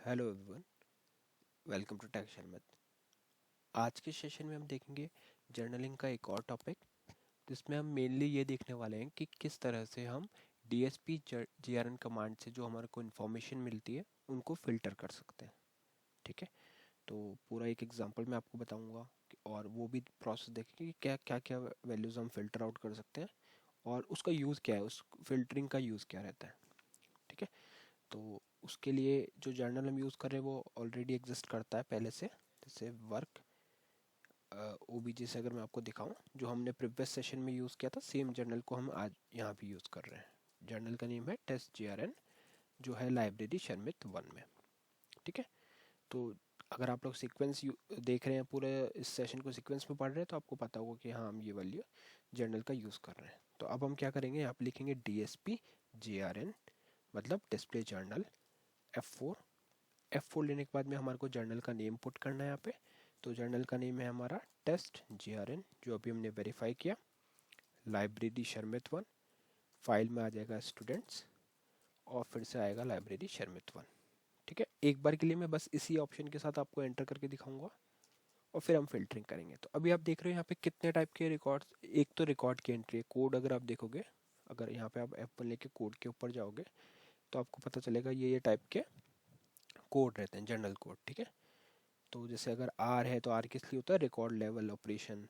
Hello everyone, welcome to tech शर्मत। आज के सेशन में हम देखेंगे जर्नलिंग का एक और टॉपिक, जिसमें हम मेनली ये देखने वाले हैं कि किस तरह से हम डीएसपी जीआरएन कमांड से जो हमारे को इन्फॉर्मेशन मिलती है उनको फिल्टर कर सकते हैं। ठीक है, तो पूरा एक एग्जांपल मैं आपको बताऊंगा और वो भी प्रोसेस देखेंगे कि क्या क्या क्या वैल्यूज़ हम फिल्टर आउट कर सकते हैं और उसका यूज़ क्या है, उस फिल्टरिंग का यूज़ क्या रहता है। ठीक है, तो उसके लिए जो जर्नल हम यूज़ कर रहे हैं वो ऑलरेडी एग्जिस्ट करता है पहले से। जैसे वर्क ओबीजे से अगर मैं आपको दिखाऊं, जो हमने प्रीवियस सेशन में यूज़ किया था सेम जर्नल को हम आज यहाँ भी यूज़ कर रहे हैं। जर्नल का नेम है टेस्ट जीआरएन, जो है लाइब्रेरी शर्मित 1 में। ठीक है, तो अगर आप लोग सीक्वेंस देख रहे हैं, पूरे इस सेशन को सीक्वेंस में पढ़ रहे हैं, तो आपको पता होगा कि हाँ हम ये वैल्यू जर्नल का यूज़ कर रहे हैं। तो अब हम क्या करेंगे, यहाँ पे लिखेंगे डीएसपी जीआरएन, मतलब डिस्प्ले जर्नल F4। F4 लेने के बाद में हमारे को जर्नल का नेम पुट करना है यहाँ पे। तो जर्नल का नेम है हमारा टेस्ट जीआरएन, जो अभी हमने वेरीफाई किया, लाइब्रेरी शर्मित 1। फाइल में आ जाएगा स्टूडेंट्स और फिर से आएगा लाइब्रेरी शर्मित 1। ठीक है, एक बार के लिए मैं बस इसी ऑप्शन के साथ आपको एंटर करके दिखाऊंगा और फिर हम फिल्टरिंग करेंगे। तो अभी आप देख रहे हो यहाँ पे कितने टाइप के रिकॉर्ड्स। एक तो रिकॉर्ड की एंट्री है, कोड अगर आप देखोगे, अगर यहाँ पे आप F1 लेके कोड के ऊपर जाओगे तो आपको पता चलेगा ये टाइप के कोड रहते हैं, जर्नल कोड। ठीक है, तो जैसे अगर आर है तो आर किस लिए होता है, रिकॉर्ड लेवल ऑपरेशन।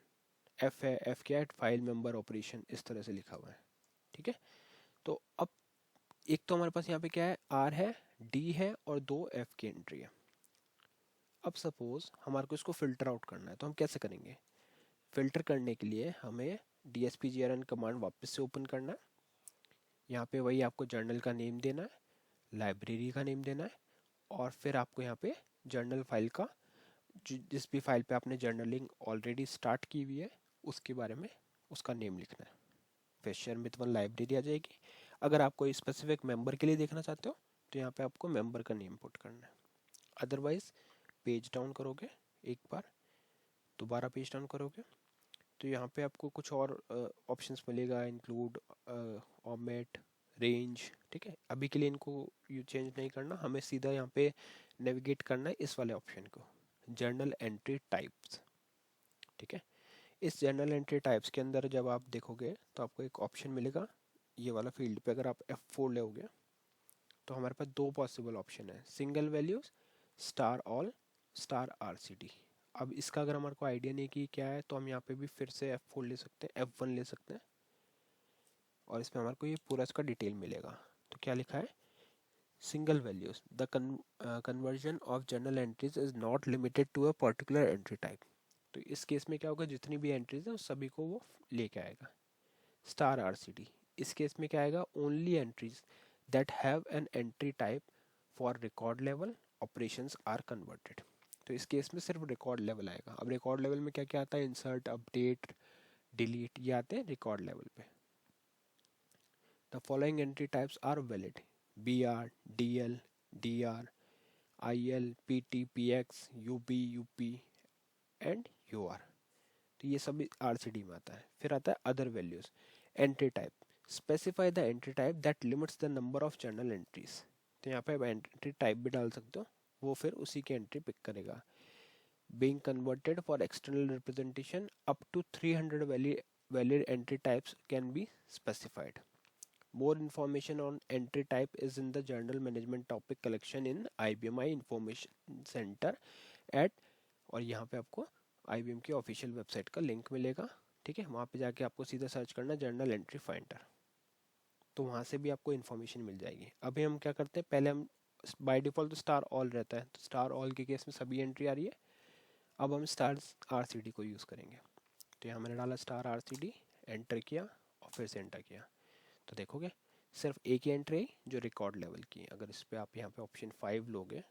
एफ है, एफ क्या है, फाइल मेंबर ऑपरेशन, इस तरह से लिखा हुआ है। ठीक है, तो अब एक तो हमारे पास यहाँ पे क्या है, आर है, डी है और दो एफ की एंट्री है। अब सपोज हमारे को इसको फिल्टर आउट करना है, तो हम कैसे करेंगे। फिल्टर करने के लिए हमें DSP-GRN कमांड वापस से ओपन करना है। यहाँ पे वही आपको जर्नल का नेम देना है, लाइब्रेरी का नेम देना है, और फिर आपको यहाँ पे जर्नल फाइल का, जिस भी फाइल पे आपने जर्नलिंग ऑलरेडी स्टार्ट की हुई है उसके बारे में उसका नेम लिखना है। फिर शर्मित 1 लाइब्रेरी आ जाएगी। अगर आप कोई स्पेसिफिक मेंबर के लिए देखना चाहते हो तो यहाँ पे आपको मेंबर का नेम पुट करना है। अदरवाइज पेज डाउन करोगे, एक बार दोबारा पेज डाउन करोगे तो यहाँ पे आपको कुछ और ऑप्शंस मिलेगा, इंक्लूड, ओमेट, रेंज। ठीक है, अभी के लिए इनको यू चेंज नहीं करना, हमें सीधा यहाँ पे नेविगेट करना है इस वाले ऑप्शन को, जर्नल एंट्री टाइप्स। ठीक है, इस जर्नल एंट्री टाइप्स के अंदर जब आप देखोगे तो आपको एक ऑप्शन मिलेगा, ये वाला फील्ड पे अगर आप F4 लोगे तो हमारे पास दो पॉसिबल ऑप्शन है, single values, star all, star RCD। अब इसका अगर हमारे को आइडिया नहीं कि क्या है, तो हम यहाँ पे भी फिर से F4 ले सकते हैं, F1 ले सकते हैं, और इसमें हमारे को ये पूरा इसका डिटेल मिलेगा। तो क्या लिखा है, single values, the conversion of journal entries is not limited to a particular entry type. तो इस केस में क्या होगा, जितनी भी एंट्रीज है उस सभी को वो लेके आएगा। स्टार RCD, इस केस में क्या आएगा, only entries that have an entry type for record level operations are converted. तो इस केस में सिर्फ रिकॉर्ड लेवल आएगा। अब रिकॉर्ड लेवल में क्या क्या आता है, इंसर्ट, अपडेट, डिलीट, ये आते हैं रिकॉर्ड लेवल पे। The following entry types are valid, BR, DL, DR, IL, PT, PX, UB, UP and UR। तो ये सभी RCD में आता है। फिर आता है other values, entry type, specify the entry type that limits the number of journal entries. तो यहाँ पे आप एंट्री टाइप भी डाल सकते हो, वो फिर उसी की एंट्री पिक करेगा। being converted for external representation up to 300 valid entry types can be specified. More information on entry type is in the journal management topic collection in IBMI Information Center at, और यहाँ पे आपको IBM की official website का link मिलेगा। ठीक है, वहाँ पे जाके आपको सीधा सर्च करना जर्नल एंट्री फाइंडर, तो वहाँ से भी आपको इन्फॉर्मेशन मिल जाएगी। अभी हम क्या करते हैं, पहले हम बाय डिफ़ॉल्ट तो स्टार ऑल रहता है, तो स्टार ऑल के केस में सभी एंट्री आ रही है। अब हम स्टार RCD को यूज़ करेंगे। तो यहाँ मैंने डाला स्टार RCD, एंटर किया और फिर से एंटर किया, तो देखोगे सिर्फ एक ही एंट्री आई जो रिकॉर्ड लेवल की है। अगर इस पर आप यहाँ पे ऑप्शन 5 लोगे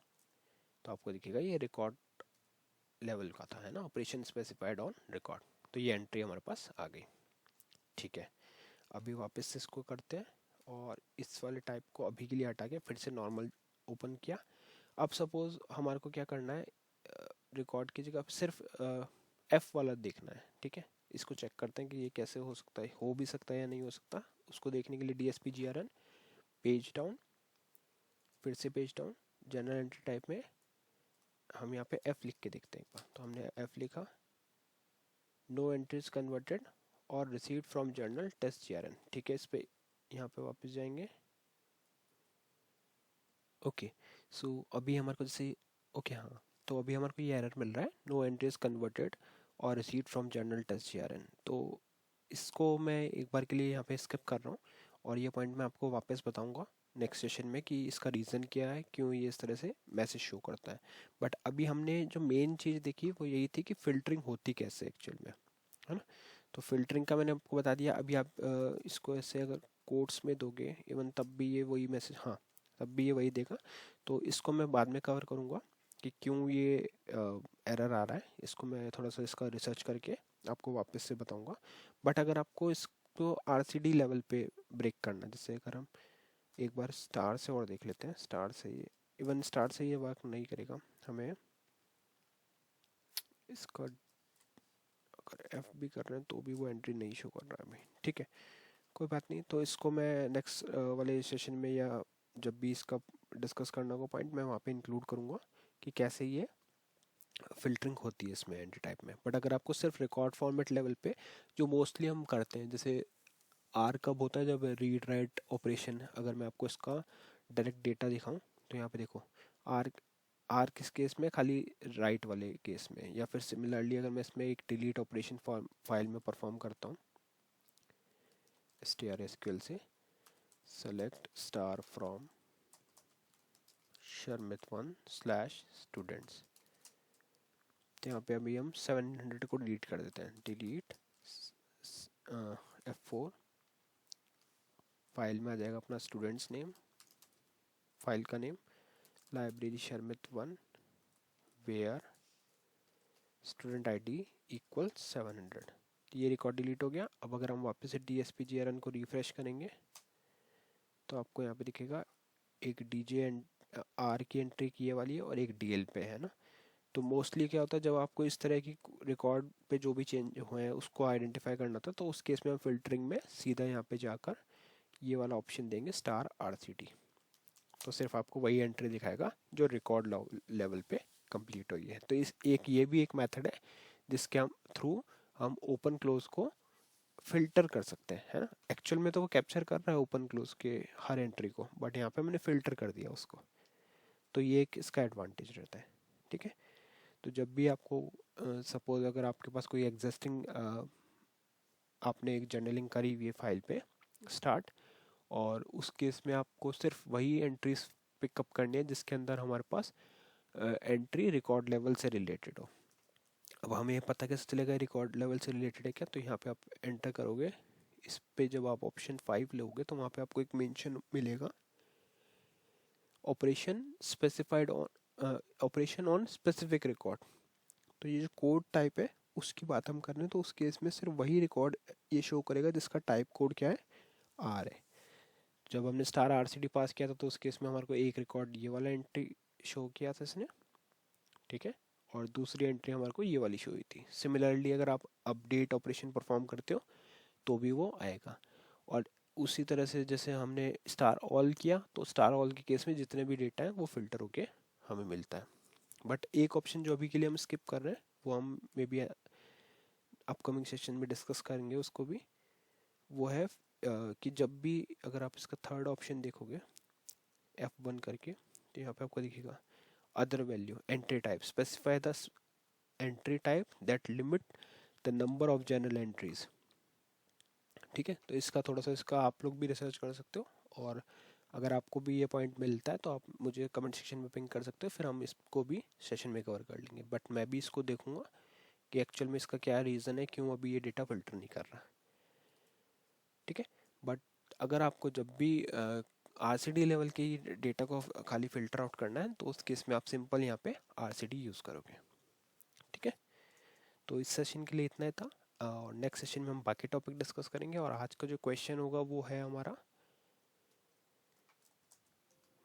तो आपको दिखेगा ये रिकॉर्ड लेवल का था, है ना, ऑपरेशन स्पेसिफाइड ऑन रिकॉर्ड। तो ये एंट्री हमारे पास आ गई। ठीक है, अभी वापस से इसको करते हैं और इस वाले टाइप को अभी के लिए हटा के फिर से नॉर्मल ओपन किया। अब सपोज हमारे को क्या करना है, रिकॉर्ड की जगह सिर्फ F वाला देखना है। ठीक है, इसको चेक करते हैं कि ये कैसे हो सकता है, हो भी सकता है या नहीं हो सकता। उसको देखने के लिए DSP-GRN, पेज डाउन, फिर से page down, general entry type में हम यहाँ पे F लिख के देखते हैं एक बार। तो हमने F लिखा, नो एंट्रीज कन्वर्टेड और received from journal test GRN। ठीक है, इस पे यहाँ पे वापस जाएंगे। ओके, सो अभी हमारे को जैसे ओके हाँ, तो अभी हमारे को ये एरर मिल रहा है, नो एंट्रीज कन्वर्टेड और received from journal test GRN। तो इसको मैं एक बार के लिए यहाँ पे स्किप कर रहा हूँ और ये पॉइंट मैं आपको वापस बताऊँगा नेक्स्ट सेशन में कि इसका रीज़न क्या है, क्यों ये इस तरह से मैसेज शो करता है। बट अभी हमने जो मेन चीज़ देखी वो यही थी कि फ़िल्टरिंग होती कैसे एक्चुअल में, है ना। तो फ़िल्टरिंग का मैंने आपको बता दिया। अभी आप इसको ऐसे अगर कोट्स में दोगे इवन तब भी ये वही मैसेज, हाँ तब भी ये वही देगा। तो इसको मैं बाद में कवर करूँगा कि क्यों ये एरर आ रहा है। इसको मैं थोड़ा सा इसका रिसर्च करके आपको वापस से बताऊँगा। बट अगर आपको इसको RCD लेवल पे ब्रेक करना, जैसे अगर हम एक बार स्टार से और देख लेते हैं, स्टार से ये इवन स्टार से ये वर्क नहीं करेगा, हमें इसका अगर F भी कर रहे हैं तो भी वो एंट्री नहीं शो कर रहा है अभी। ठीक है, कोई बात नहीं। तो इसको मैं नेक्स्ट वाले सेशन में या जब भी इसका डिस्कस करना होगा पॉइंट, मैं वहाँ पे इंक्लूड करूँगा कि कैसे ये फ़िल्टरिंग होती है इसमें एंट्री टाइप में। बट अगर आपको सिर्फ रिकॉर्ड फॉर्मेट लेवल पे जो मोस्टली हम करते हैं, जैसे आर कब होता है, जब रीड राइट ऑपरेशन। अगर मैं आपको इसका डायरेक्ट डेटा दिखाऊं तो यहाँ पे देखो, आर आर किस केस में, खाली राइट वाले केस में। या फिर सिमिलरली अगर मैं इसमें एक डिलीट ऑपरेशन फाइल में परफॉर्म करता हूँ strSQL से, सेलेक्ट स्टार फ्रॉम sharmit1/students, तो यहाँ पे अभी हम 700 को डिलीट कर देते हैं। डिलीट F4, फाइल में आ जाएगा अपना स्टूडेंट्स नेम, फाइल का name library sharmit1 where student ID equal 700। ये रिकॉर्ड डिलीट हो गया। अब अगर हम वापस से DSP-GRN को रिफ्रेश करेंगे तो आपको यहाँ पे दिखेगा एक DJ R की एंट्री की वाली है और एक DL पे है ना। तो मोस्टली क्या होता है, जब आपको इस तरह की रिकॉर्ड पे जो भी चेंज हुए हैं उसको आइडेंटिफाई करना था, तो उस केस में हम फिल्टरिंग में सीधा यहाँ पे जाकर ये वाला ऑप्शन देंगे स्टार RCD। तो सिर्फ आपको वही एंट्री दिखाएगा जो रिकॉर्ड लेवल पे कंप्लीट हुई है। तो इस एक ये भी एक मेथड है जिसके हम थ्रू हम ओपन क्लोज को फिल्टर कर सकते हैं, है ना। एक्चुअल में तो वो कैप्चर कर रहा है ओपन क्लोज के हर एंट्री को, बट यहाँ पे मैंने फिल्टर कर दिया उसको। तो ये एक इसका एडवांटेज रहता है। ठीक है, तो जब भी आपको सपोज अगर आपके पास कोई एग्जिस्टिंग आपने एक जर्नलिंग करी हुई है फाइल पे स्टार्ट, और उस केस में आपको सिर्फ वही एंट्रीज पिकअप करनी है जिसके अंदर हमारे पास एंट्री रिकॉर्ड लेवल से रिलेटेड हो। अब हमें ये पता कैसे चलेगा रिकॉर्ड लेवल से रिलेटेड है क्या, तो यहाँ पे आप एंटर करोगे, इस पे जब आप ऑप्शन 5 लोगे तो वहाँ पे आपको एक मेंशन मिलेगा, operation specified on operation on specific record. तो ये जो कोड टाइप है उसकी बात हम कर रहे हैं, तो उस केस में सिर्फ वही रिकॉर्ड ये शो करेगा जिसका टाइप कोड क्या है, आर है। जब हमने स्टार RCD पास किया था तो उस केस में हमारे को एक रिकॉर्ड ये वाला एंट्री शो किया था इसने, ठीक है, और दूसरी एंट्री हमारे को ये वाली शो हुई थी। सिमिलरली अगर आप अपडेट ऑपरेशन परफॉर्म करते हो तो भी वो आएगा। और उसी तरह से जैसे हमने स्टार ऑल किया, तो स्टार ऑल के केस में जितने भी डेटा है वो फिल्टर होके हमें मिलता है। बट एक ऑप्शन जो अभी के लिए हम स्किप कर रहे हैं वो हम मे बी अपकमिंग सेशन में डिस्कस करेंगे उसको भी। वो है कि जब भी अगर आप इसका थर्ड ऑप्शन देखोगे F1 करके, तो यहाँ पे आपको दिखेगा other value entry type, specify the entry type that limit the number of general entries. ठीक है, तो इसका थोड़ा सा इसका आप लोग भी रिसर्च कर सकते हो, और अगर आपको भी ये पॉइंट मिलता है तो आप मुझे कमेंट सेक्शन में पिंग कर सकते हो, फिर हम इसको भी सेशन में कवर कर लेंगे। बट मैं भी इसको देखूंगा कि एक्चुअल में इसका क्या रीज़न है, क्यों अभी ये डेटा फिल्टर नहीं कर रहा। ठीक है, बट अगर आपको जब भी RCD लेवल के डेटा को खाली फिल्टर आउट करना है तो उस केस में आप सिंपल यहाँ पे RCD यूज़ करोगे। ठीक है, तो इस सेशन के लिए इतना ही था, और नेक्स्ट सेशन में हम बाकी टॉपिक डिस्कस करेंगे। और आज का जो क्वेश्चन होगा वो है हमारा,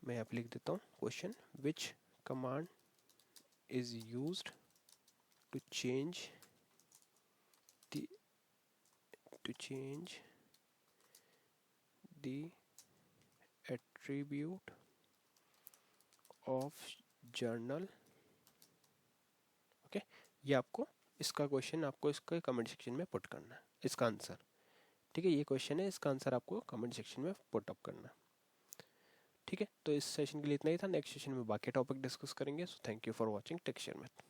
मैं यहाँ पे लिख देता हूँ question, which command is used to change the to change the attribute of journal. Okay, ये आपको इसका क्वेश्चन आपको इसके कमेंट सेक्शन में पुट करना है, इसका आंसर। ठीक है, ये क्वेश्चन है, इसका आंसर आपको कमेंट सेक्शन में पुट अप करना है। ठीक है, तो इस सेशन के लिए इतना ही था। नेक्स्ट सेशन में बाकी टॉपिक डिस्कस करेंगे। So thank you for watching texture math.